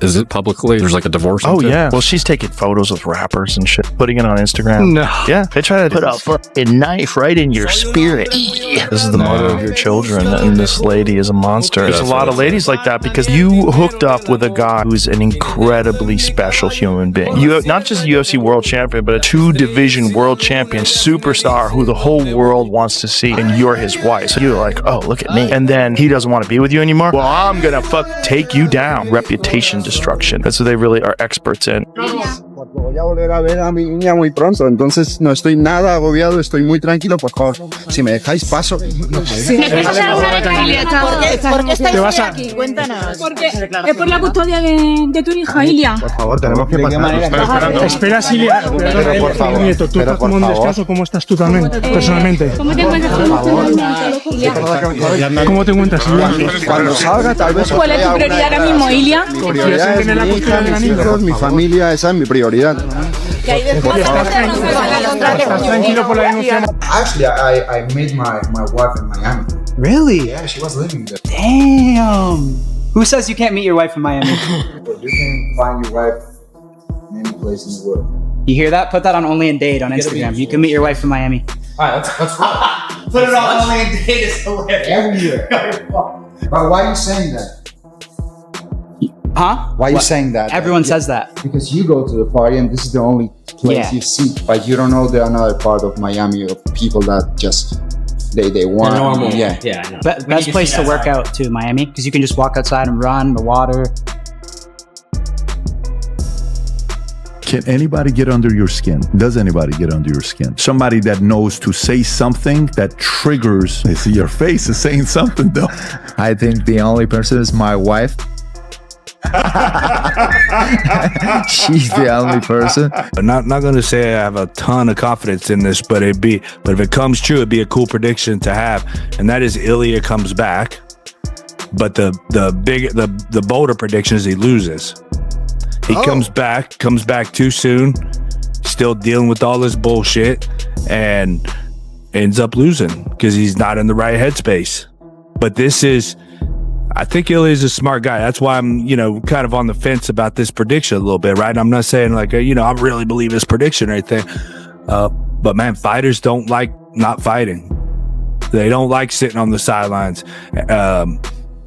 Is it publicly? There's like a divorce. Oh, yeah. Well, she's taking photos with rappers and shit, putting it on Instagram. No. Yeah. They try to put a fucking knife right in your spirit. This is the mother of your children, and this lady is a monster. There's a lot of ladies like that because you hooked up with a guy who's an incredibly special human being. You not just a UFC world champion, but a 2-division world champion superstar who the whole world wants to see, and you're his wife. So you're like, oh, look at me. And then he doesn't want to be with you anymore. Well, I'm gonna take you down. Reputation destruction. That's what they really are experts in. Voy a volver a ver a mi niña muy pronto, entonces no estoy nada agobiado, estoy muy tranquilo, por favor. Si me dejáis paso. Sí. ¿Por qué estáis aquí? Cuéntanos. Porque es por la custodia de tu hija, Ilia. Por favor, tenemos que pasar. Espera, Ilia. Pero por favor. Nieto, tú estás tomando un descanso. ¿Cómo estás tú también, personalmente? ¿Cómo te encuentras, Ilia? ¿Cómo te encuentras, Ilia? Cuando salga, tal vez. ¿Cuál es tu prioridad ahora mismo, Ilia? Mi prioridad es mi hija, mis hijos, mi familia, esa es mi prioridad. Actually, I met my wife in Miami. Really? Yeah, she was living there. Damn. Who says you can't meet your wife in Miami? But you can find your wife in any place in the world. You hear that? Put that on Only in Date on Instagram. You can meet your wife in Miami. Alright, let's roll. Put it on Only in Date. It's hilarious. Every year. But why are you saying that? Huh? Why are you saying that? Everyone says that. Because you go to the party and this is the only place you see. But you don't know the another part of Miami of people that just they want normal. Yeah. Best place to work out too, Miami, because you can just walk outside and run the water. Can anybody get under your skin? Does anybody get under your skin? Somebody that knows to say something that triggers. I see your face is saying something though. I think the only person is my wife. She's the only person. Not going to say I have a ton of confidence in this, but if it comes true, it'd be a cool prediction to have, and that is Ilia comes back. But the bolder prediction is he loses. He comes back too soon, still dealing with all this bullshit, and ends up losing because he's not in the right headspace. But I think Ilia's a smart guy. That's why I'm, kind of on the fence about this prediction a little bit, right? I'm not saying like, I really believe this prediction or anything. But man, fighters don't like not fighting. They don't like sitting on the sidelines.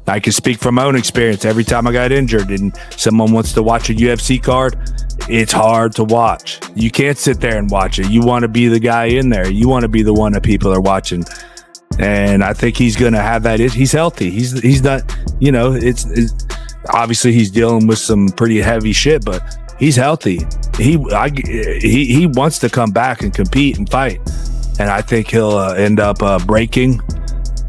I can speak from my own experience. Every time I got injured and someone wants to watch a UFC card, it's hard to watch. You can't sit there and watch it. You want to be the guy in there. You want to be the one that people are watching. And I think he's going to have that. He's healthy. He's not, it's obviously he's dealing with some pretty heavy shit, but he's healthy. He wants to come back and compete and fight. And I think he'll end up breaking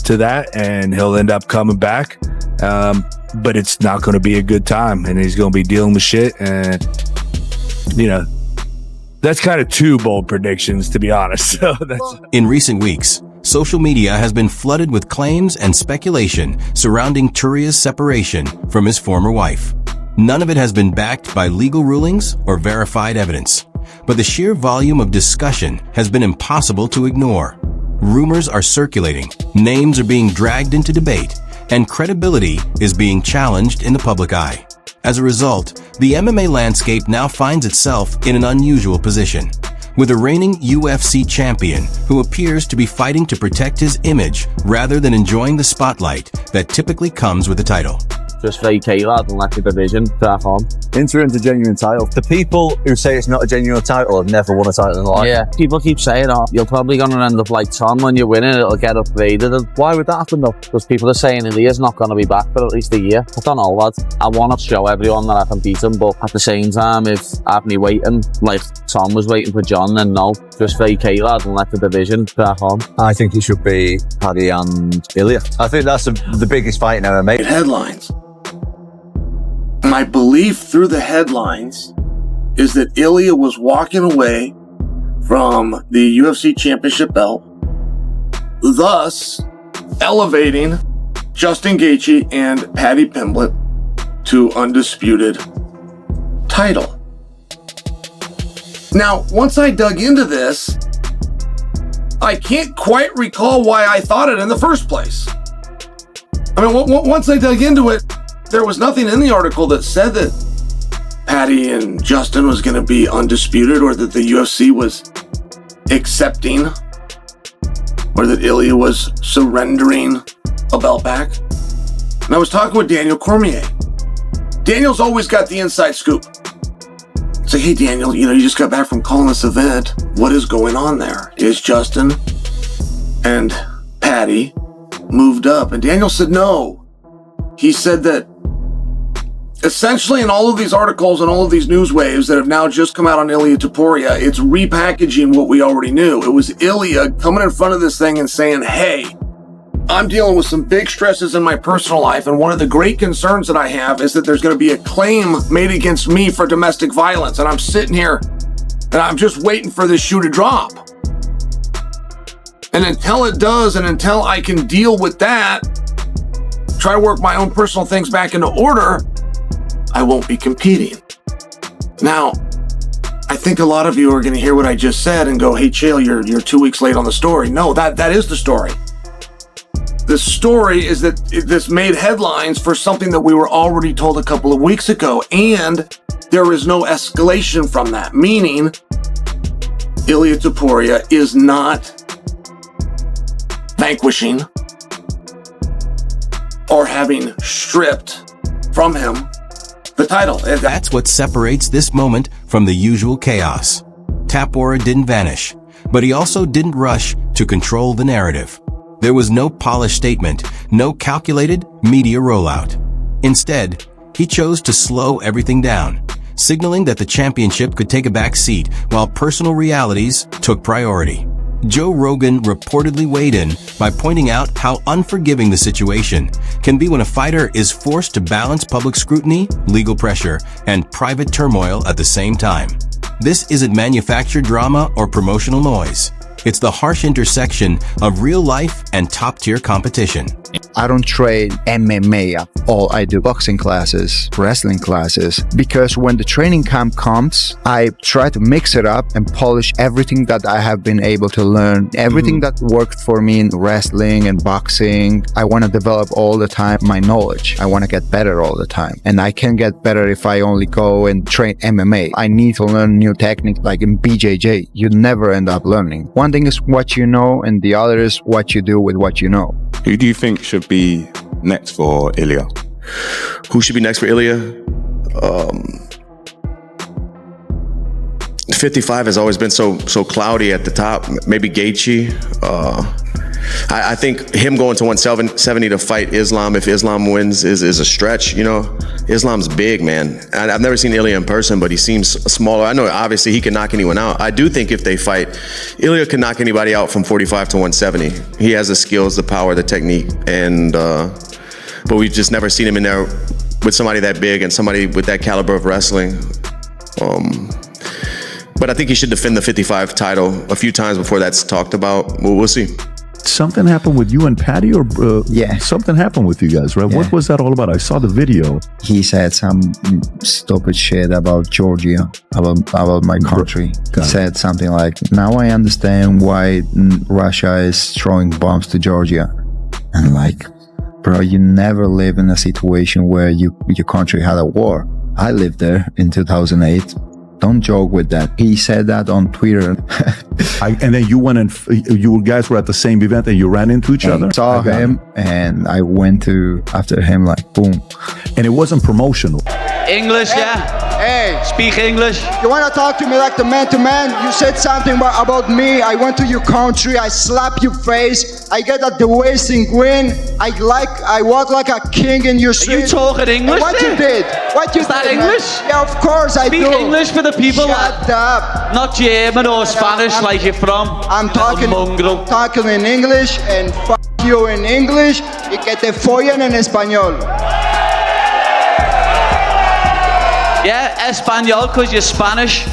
to that, and he'll end up coming back. But it's not going to be a good time, and he's going to be dealing with shit. And, that's kind of two bold predictions, to be honest. So in recent weeks, social media has been flooded with claims and speculation surrounding Topuria's separation from his former wife. None of it has been backed by legal rulings or verified evidence, but the sheer volume of discussion has been impossible to ignore. Rumors are circulating, names are being dragged into debate, and credibility is being challenged in the public eye. As a result, the MMA landscape now finds itself in an unusual position, with a reigning UFC champion who appears to be fighting to protect his image rather than enjoying the spotlight that typically comes with the title. Just vacate that and let the division crack on. Interim's a genuine title. The people who say it's not a genuine title have never won a title in their life. Yeah, people keep saying, you're probably going to end up like Tom when you win it, it'll get upgraded. And why would that happen though? Because people are saying Ilia's not going to be back for at least a year. I don't know, lad. I want to show everyone that I can beat him, but at the same time, if I have me waiting, like Tom was waiting for John, then no. Just vacate that and let the division crack on. I think it should be Paddy and Ilia. I think that's the biggest fight in MMA. Headlines. My belief through the headlines is that Ilia was walking away from the UFC championship belt, thus elevating Justin Gaethje and Paddy Pimblett to undisputed title. Now, once I dug into this, I can't quite recall why I thought it in the first place. I mean, once I dug into it, there was nothing in the article that said that Patty and Justin was going to be undisputed, or that the UFC was accepting, or that Ilia was surrendering a belt back. And I was talking with Daniel Cormier. Daniel's always got the inside scoop. It's like, hey Daniel, you just got back from calling this event. What is going on there? Is Justin and Patty moved up? And Daniel said no. He said that essentially in all of these articles and all of these news waves that have now just come out on Ilia Topuria, it's repackaging what we already knew. It was Ilia coming in front of this thing and saying, hey, I'm dealing with some big stresses in my personal life, and one of the great concerns that I have is that there's going to be a claim made against me for domestic violence, and I'm sitting here and I'm just waiting for this shoe to drop. And until it does, and until I can deal with that, try to work my own personal things back into order, I won't be competing. Now, I think a lot of you are going to hear what I just said and go, hey, Chael, you're 2 weeks late on the story. No, that is the story. The story is that this made headlines for something that we were already told a couple of weeks ago, and there is no escalation from that, meaning Ilia Topuria is not vanquishing or having stripped from him the title. That's what separates this moment from the usual chaos. Topuria didn't vanish, but he also didn't rush to control the narrative. There was no polished statement, no calculated media rollout. Instead, he chose to slow everything down, signaling that the championship could take a back seat while personal realities took priority. Joe Rogan reportedly weighed in by pointing out how unforgiving the situation can be when a fighter is forced to balance public scrutiny, legal pressure, and private turmoil at the same time. This isn't manufactured drama or promotional noise. It's the harsh intersection of real life and top-tier competition. I don't train MMA at all. I do boxing classes, wrestling classes, because when the training camp comes, I try to mix it up and polish everything that I have been able to learn. Everything that worked for me in wrestling and boxing, I want to develop all the time my knowledge. I want to get better all the time. And I can get better if I only go and train MMA. I need to learn new techniques like in BJJ. You never end up learning. One thing is what you know, and the other is what you do with what you know. Who do you think should be next for Ilia? Who should be next for Ilia? 55 has always been so cloudy at the top. Maybe Gaethje. I think him going to 170 to fight Islam, if Islam wins, is a stretch. Islam's big, man. I've never seen Ilia in person, but he seems smaller. I know obviously he can knock anyone out. I do think if they fight, Ilia can knock anybody out from 45 to 170. He has the skills, the power, the technique, and but we've just never seen him in there with somebody that big and somebody with that caliber of wrestling. But I think he should defend the 55 title a few times before that's talked about. We'll see. Something happened with you and Patty, or yeah, something happened with you guys, right? Yeah. What was that all about? I saw the video. He said some stupid shit about Georgia, about my country. He said something like, "Now I understand why Russia is throwing bombs to Georgia." And like, bro, you never live in a situation where your country had a war. I lived there in 2008. Don't joke with that. He said that on Twitter. And then you went and you guys were at the same event and you ran into each other? I saw him and I went to after him like boom. And it wasn't promotional. English, yeah? Hey. Speak English. You want to talk to me like the man to man? You said something about me. I went to your country. I slap your face. I get at the waist and grin. I walk like a king in your street. Are you talking English? What you did? What you Is that did, English? Man? Yeah, of course I do. Speak English for the people. Shut up. Not German or Spanish like you're from. I'm talking in English and fuck you in English y que te follen en español. Yeah, Espanol because you're Spanish.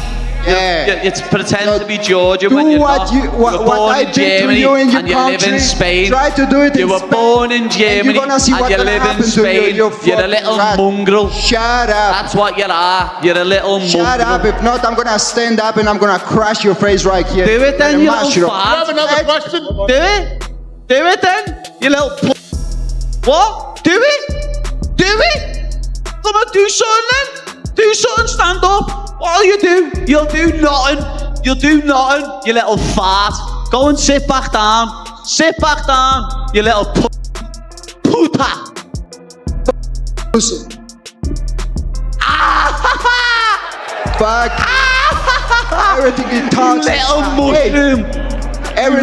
Yeah. You pretend to be Georgian when you're not. You were born in Germany and you live in Spain. Try to do it. You were born in Germany and you live in Spain. You're a little mongrel. Shut up. That's what you are. You're a little mongrel. Shut up. If not, I'm gonna stand up and I'm gonna crash your face right here. Do it then, you little You fart. have another question? Do it. Do it then, you little What? Do it. Do it. Come on, do something then. Do something fucking stand up. What'll you do? You'll do nothing. You'll do nothing, you little fart. Go and sit back down. Sit back down, you little puta. Fuck. Everything you touch. Little mushroom.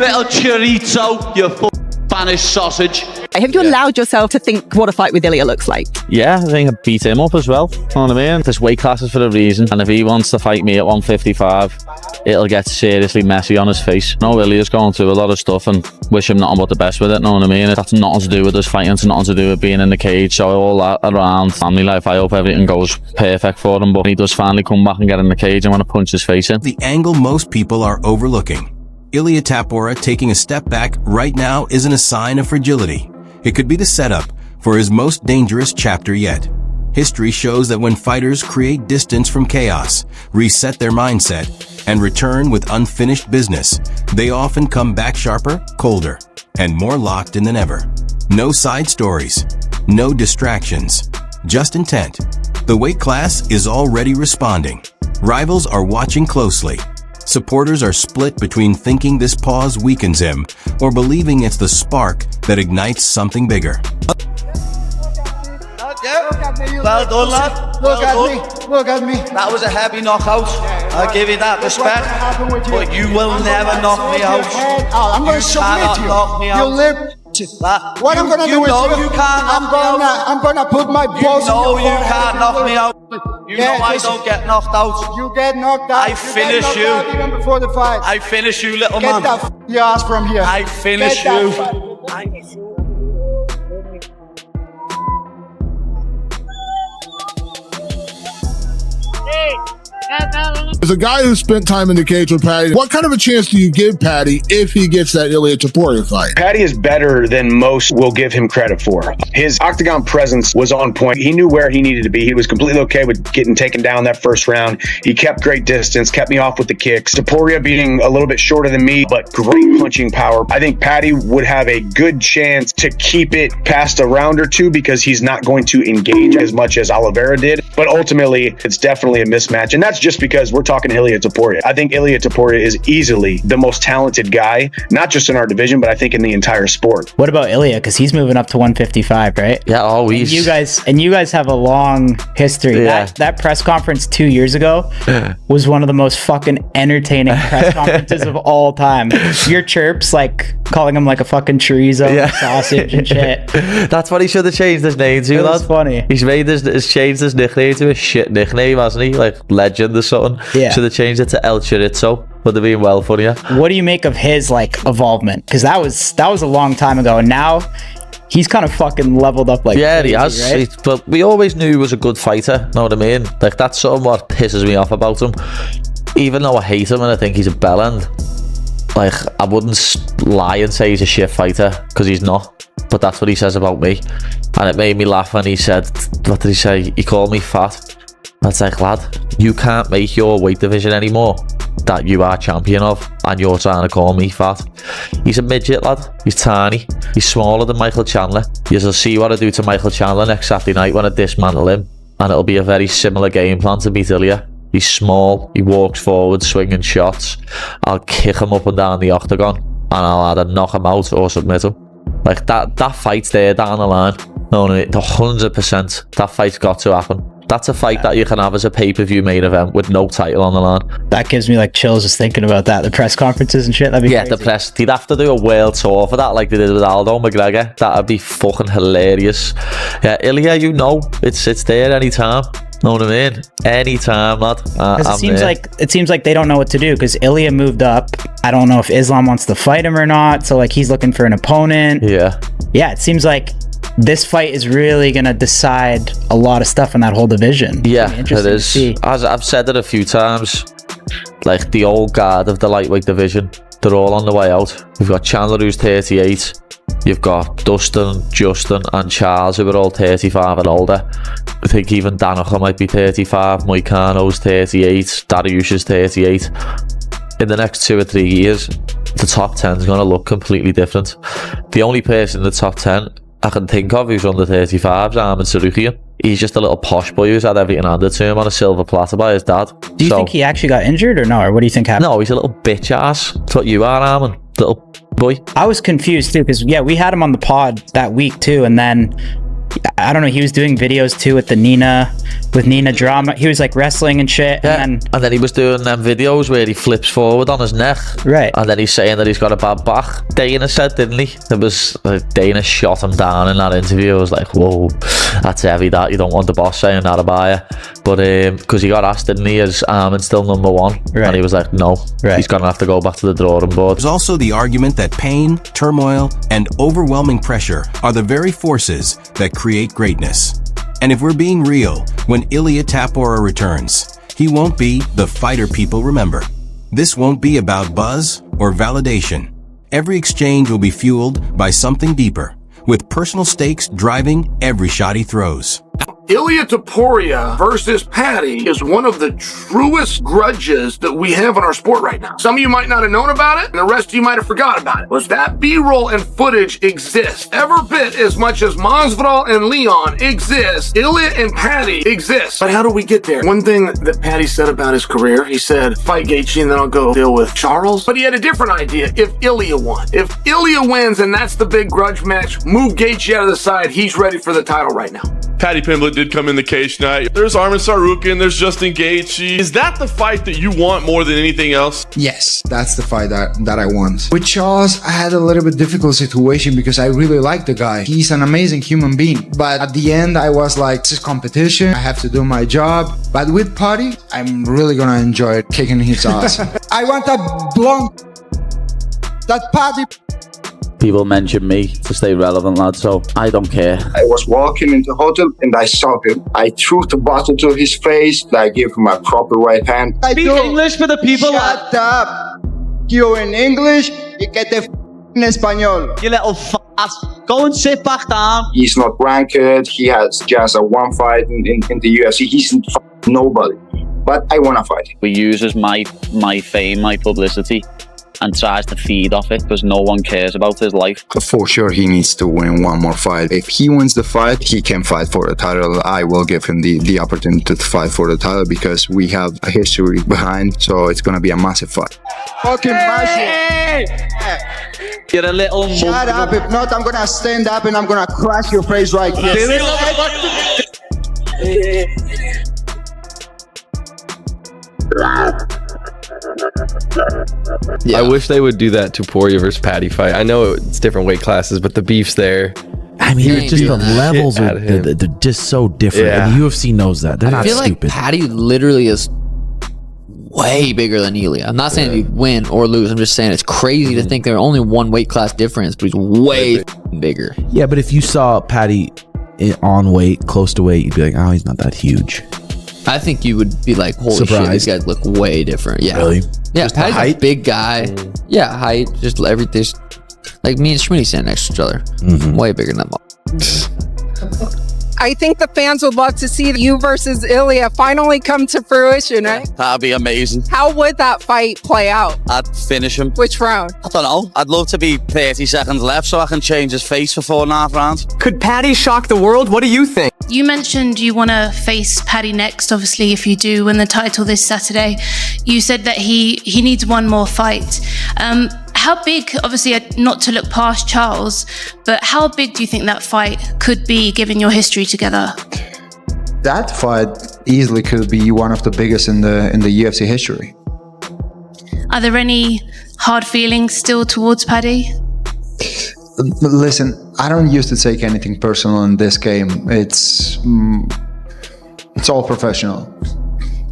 Little chorizo, you Spanish sausage. Have you allowed yourself to think what a fight with Ilia looks like? Yeah, I think I beat him up as well. You know what I mean? There's weight classes for a reason, and if he wants to fight me at 155, it'll get seriously messy on his face. No, Ilia's going through a lot of stuff, and wish him nothing but the best with it. Know what I mean? That's nothing to do with us fighting. It's nothing to do with being in the cage. So all that around family life, I hope everything goes perfect for him. But he does finally come back and get in the cage. I want to punch his face in. The angle most people are overlooking. Ilia Topuria taking a step back right now isn't a sign of fragility. It could be the setup for his most dangerous chapter yet. History shows that when fighters create distance from chaos, reset their mindset, and return with unfinished business, they often come back sharper, colder, and more locked in than ever. No side stories, no distractions, just intent. The weight class is already responding. Rivals are watching closely. Supporters are split between thinking this pause weakens him or believing it's the spark that ignites something bigger. Well done, lad. Look at me. Look at me. That was a heavy knockout. I'll give you that respect. But you will never knock me out. I'm going to submit you. Knock me out. You live. What I'm going to do is you can't I'm going to put my balls in your you can't knock me out. You know I don't get knocked out. You get knocked out. I finish you. Even before the fight. I finish you, little man. man. Get your ass from here. I finish you. As a guy who spent time in the cage with Paddy, what kind of a chance do you give Paddy if he gets that Ilia Topuria fight? Paddy is better than most will give him credit for. His Octagon presence was on point. He knew where he needed to be. He was completely okay with getting taken down that first round. He kept great distance, kept me off with the kicks. Topuria being a little bit shorter than me, but great punching power. I think Paddy would have a good chance to keep it past a round or two because he's not going to engage as much as Oliveira did. But ultimately, it's definitely a mismatch. And that's just because we're talking Ilia Topuria. I think Ilia Topuria is easily the most talented guy, not just in our division, but I think in the entire sport. What about Ilia? Because he's moving up to 155, right? Yeah, always. And you guys have a long history. Yeah. That press conference 2 years ago was one of the most fucking entertaining press conferences of all time. Your chirps, like calling him like a fucking chorizo, sausage and shit. That's what he should have changed his name to, lad. Funny. He's changed his nickname to a shit nickname, hasn't he? Like Legend or something. Yeah. Should have changed it to El Chorizo. Would have been well funnier. What do you make of his like evolvement? Because that was a long time ago, and now he's kind of fucking leveled up like crazy, he has. right? But we always knew he was a good fighter. Know what I mean? Like that's sort of what pisses me off about him. Even though I hate him and I think he's a bellend, like I wouldn't lie and say he's a shit fighter because he's not. But that's what he says about me, and it made me laugh when he said, "What did he say? He called me fat." That's like, lad, you can't make your weight division anymore that you are champion of, and you're trying to call me fat. He's a midget, lad. He's tiny. He's smaller than Michael Chandler. You'll see what I do to Michael Chandler next Saturday night when I dismantle him, and it'll be a very similar game plan to beat Ilia. He's small. He walks forward, swinging shots. I'll kick him up and down the octagon, and I'll either knock him out or submit him. Like that fight's there down the line. No, 100%. That fight's got to happen. That's a fight that you can have as a pay-per-view main event with no title on the line. That gives me like chills just thinking about that. The press conferences and shit. That'd be crazy. The press. They'd have to do a world tour for that, like they did with Aldo McGregor. That'd be fucking hilarious. Yeah, Ilia, you know, it's there anytime. Know what I mean? Anytime, lad. Because it seems like they don't know what to do. Because Ilia moved up. I don't know if Islam wants to fight him or not. So like he's looking for an opponent. Yeah. It seems like this fight is really gonna decide a lot of stuff in that whole division. Yeah, it is. As I've said it a few times, like the old guard of the lightweight division, they're all on the way out. We've got Chandler who's 38. You've got Dustin, Justin and Charles who are all 35 and older. I think even Danica might be 35, Moicano's 38, Dariush is 38. In the next 2 or 3 years, the top 10 is going to look completely different. The only person in the top 10 I can think of who's under 35 is Arman Sarukian. He's just a little posh boy who's had everything handed to him on a silver platter by his dad. Do you think he actually got injured or no? Or what do you think happened? No, he's a little bitch ass. That's what you are, Armin. Little boy. I was confused too, because yeah, we had him on the pod that week too, and then I don't know, he was doing videos too with Nina drama. He was like wrestling and shit. Yeah. And then he was doing them videos where he flips forward on his neck. Right. And then he's saying that he's got a bad back. Dana said, didn't he? It was Dana shot him down in that interview. I was like, whoa, that's heavy. That you don't want the boss saying that about you. But because he got asked, didn't he, is Armin still number one? Right. And he was like, no, he's gonna have to go back to the drawing board. There's also the argument that pain, turmoil, and overwhelming pressure are the very forces that create greatness. And if we're being real, when Ilia Topuria returns, he won't be the fighter people remember. This won't be about buzz or validation. Every exchange will be fueled by something deeper, with personal stakes driving every shot he throws. Ilia Topuria versus Paddy is one of the truest grudges that we have in our sport right now. Some of you might not have known about it, and the rest of you might have forgot about it. Was that B-roll and footage exists every bit as much as Masvidal and Leon exist, Ilia and Paddy exist. But how do we get there? One thing that Paddy said about his career, he said, fight Gaethje and then I'll go deal with Charles. But he had a different idea if Ilia won. If Ilia wins and that's the big grudge match, move Gaethje out of the side, he's ready for the title right now. Paddy Pimblett did come in the cage tonight. There's Armin Tsarukyan, there's Justin Gaethje. Is that the fight that you want more than anything else? Yes, that's the fight that I want. With Charles, I had a little bit difficult situation because I really like the guy. He's an amazing human being. But at the end, I was like, this is competition. I have to do my job. But with Paddy, I'm really gonna enjoy kicking his ass. I want that blonde, that Paddy. People mention me to stay relevant, lad, so I don't care. I was walking in the hotel and I saw him. I threw the bottle to his face. I gave him a proper right hand. Speak English for the people. Shut up. You in English, you get the in español. You little fat. Go and sit back down. He's not ranked. He has just a one fight in the UFC. He's nobody. But I want to fight him. He uses my fame, my publicity, and tries to feed off it because no one cares about his life. For sure, he needs to win one more fight. If he wins the fight, he can fight for the title. I will give him the opportunity to fight for the title because we have a history behind, so it's going to be a massive fight. Fucking massive. You're a little Shut up. If not, I'm going to stand up and I'm going to crash your face right here. Yeah. I wish they would do that Topuria versus Paddy fight. I know it's different weight classes, but the beef's there. I mean, just the levels are they're just so different. Yeah. And the UFC knows that. They're not stupid. I feel like Paddy literally is way bigger than Ilia. I'm not saying he'd win or lose. I'm just saying it's crazy to think they're only one weight class difference, but he's way bigger. Yeah, but if you saw Paddy on weight, close to weight, you'd be like, oh, he's not that huge. I think you would be like, holy shit, these guys look way different. Yeah. Really? Yeah, Just Paddy's a big guy. Yeah, height, just everything. Like me and Schmitty standing next to each other. Way bigger than them. I think the fans would love to see you versus Ilia finally come to fruition, right? That'd be amazing. How would that fight play out? I'd finish him. Which round? I don't know. I'd love to be 30 seconds left so I can change his face for 4.5 rounds. Could Paddy shock the world? What do you think? You mentioned you want to face Paddy next, obviously, if you do win the title this Saturday. You said that he needs one more fight. How big, obviously, not to look past Charles, but how big do you think that fight could be given your history together? That fight easily could be one of the biggest in the UFC history. Are there any hard feelings still towards Paddy? Listen, I don't used to take anything personal in this game. It's all professional.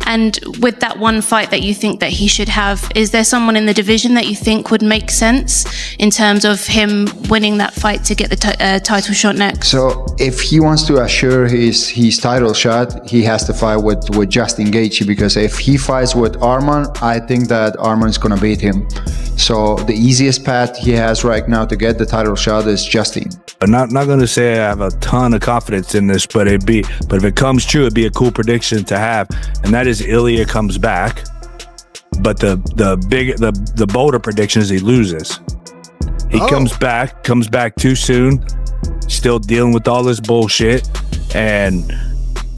And with that one fight that you think that he should have, is there someone in the division that you think would make sense in terms of him winning that fight to get the title shot next? So if he wants to assure his title shot, he has to fight with Justin Gaethje, because if he fights with Arman, I think that Arman is going to beat him. So the easiest path he has right now to get the title shot is Justin. I'm not going to say I have a ton of confidence in this, but if it comes true, it'd be a cool prediction to have, and that is Ilia comes back. But the bolder prediction is he loses. He comes back too soon, still dealing with all this bullshit, and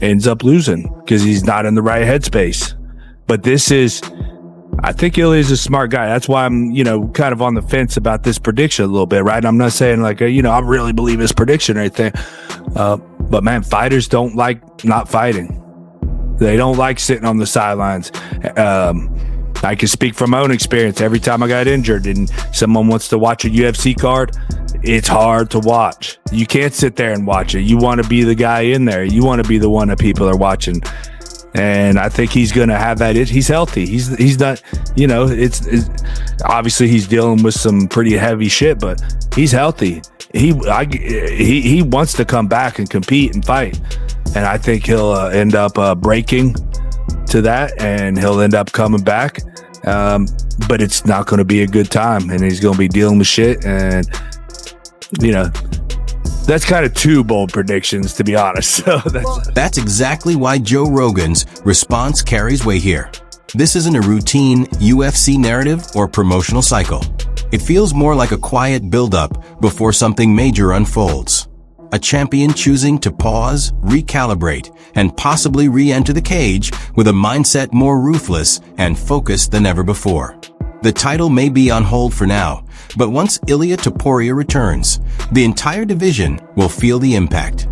ends up losing because he's not in the right headspace. But I think Ilia's a smart guy. That's why I'm, kind of on the fence about this prediction a little bit, right? I'm not saying like, I really believe his prediction or anything. But man, fighters don't like not fighting. They don't like sitting on the sidelines. I can speak from my own experience. Every time I got injured and someone wants to watch a UFC card, it's hard to watch. You can't sit there and watch it. You want to be the guy in there. You want to be the one that people are watching. And I think he's going to have that. He's healthy. He's not, it's obviously he's dealing with some pretty heavy shit, but he's healthy. He wants to come back and compete and fight. And I think he'll end up breaking to that, and he'll end up coming back. But it's not going to be a good time, and he's going to be dealing with shit. And, that's kind of two bold predictions, to be honest. So that's exactly why Joe Rogan's response carries weight here. This isn't a routine UFC narrative or promotional cycle. It feels more like a quiet build-up before something major unfolds. A champion choosing to pause, recalibrate, and possibly re-enter the cage with a mindset more ruthless and focused than ever before. The title may be on hold for now, but once Ilia Topuria returns, the entire division will feel the impact.